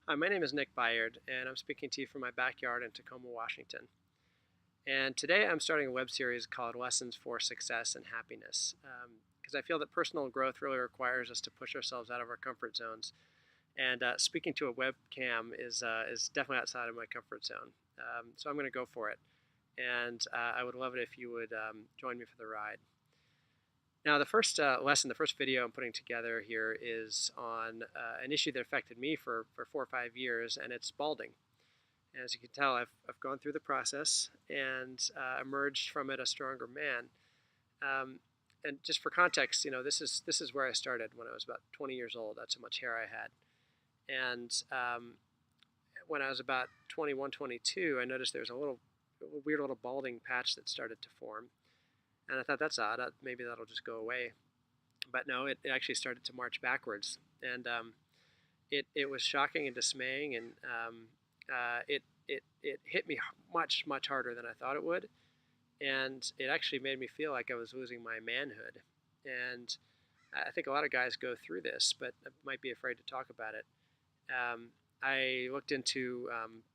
Hi, my name is Nick Bayard, and I'm speaking to you from my backyard in Tacoma, Washington. And today I'm starting a web series called Lessons for Success and Happiness, because I feel that personal growth really requires us to push ourselves out of our comfort zones. And speaking to a webcam is definitely outside of my comfort zone. So I'm going to go for it. And I would love it if you would join me for the ride. Now, the first lesson, the first video I'm putting together here is on an issue that affected me for 4 or 5 years, and it's balding. As you can tell, I've gone through the process and emerged from it a stronger man. And just for context, this is where I started when I was about 20 years old. That's how much hair I had. And when I was about 21, 22, I noticed there was a weird little balding patch that started to form. And I thought, that's odd. Maybe that'll just go away. But no, it actually started to march backwards. And it was shocking and dismaying. And it hit me much, much harder than I thought it would. And it actually made me feel like I was losing my manhood. And I think a lot of guys go through this, but might be afraid to talk about it. I looked into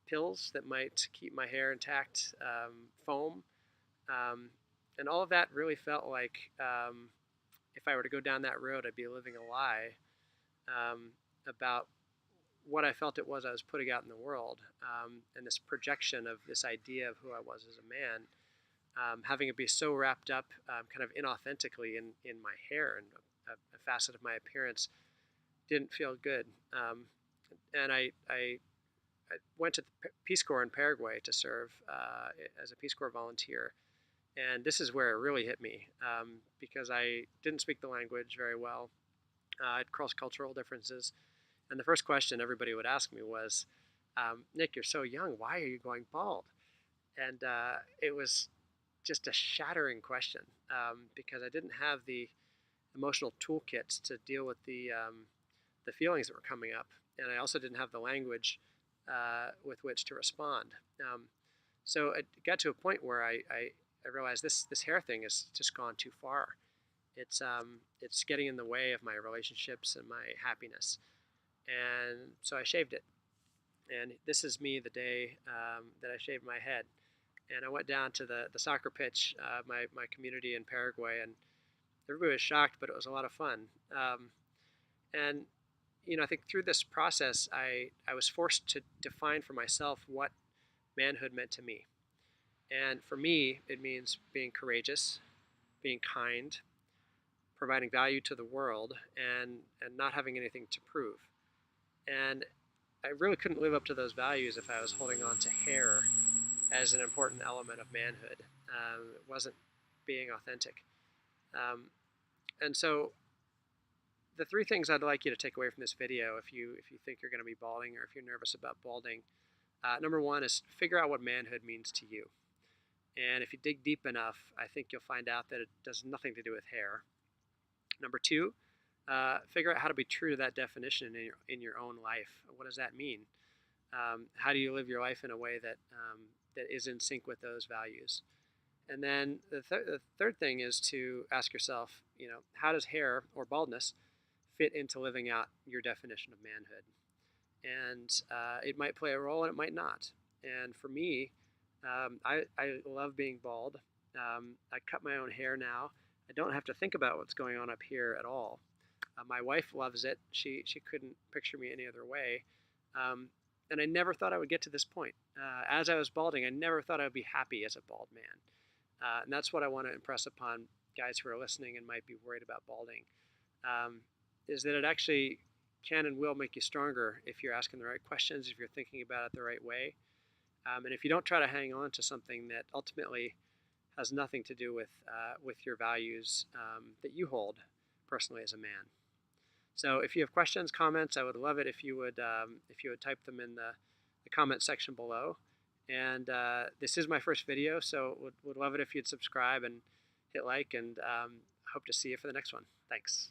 pills that might keep my hair intact, foam. And all of that really felt like if I were to go down that road, I'd be living a lie about what I felt it was I was putting out in the world, and this projection of this idea of who I was as a man, having it be so wrapped up kind of inauthentically in my hair, and a facet of my appearance didn't feel good. And I went to the Peace Corps in Paraguay to serve as a Peace Corps volunteer. And this is where it really hit me, because I didn't speak the language very well. I had cross-cultural differences. And the first question everybody would ask me was, Nick, you're so young. Why are you going bald? And it was just a shattering question, because I didn't have the emotional toolkits to deal with the feelings that were coming up. And I also didn't have the language with which to respond. So it got to a point where I realized this hair thing has just gone too far. It's getting in the way of my relationships and my happiness, and so I shaved it. And this is me the day that I shaved my head. And I went down to the soccer pitch, my community in Paraguay, and everybody was shocked, but it was a lot of fun. And I think through this process, I was forced to define for myself what manhood meant to me. And for me, it means being courageous, being kind, providing value to the world, and not having anything to prove. And I really couldn't live up to those values if I was holding on to hair as an important element of manhood. It wasn't being authentic. And so the three things I'd like you to take away from this video, if you think you're going to be balding or if you're nervous about balding, number one is figure out what manhood means to you. And if you dig deep enough, I think you'll find out that it does nothing to do with hair. Number two, figure out how to be true to that definition in your own life. What does that mean? How do you live your life in a way that is in sync with those values? And then the third thing is to ask yourself, how does hair or baldness fit into living out your definition of manhood? And it might play a role and it might not. And for me, I love being bald. I cut my own hair now. I don't have to think about what's going on up here at all. My wife loves it. She couldn't picture me any other way. And I never thought I would get to this point. As I was balding, I never thought I would be happy as a bald man. And that's what I want to impress upon guys who are listening and might be worried about balding, is that it actually can and will make you stronger if you're asking the right questions, if you're thinking about it the right way. And if you don't try to hang on to something that ultimately has nothing to do with your values that you hold personally as a man. So if you have questions, comments, I would love it if you would type them in the comment section below. And this is my first video, so would love it if you'd subscribe and hit like, and hope to see you for the next one. Thanks.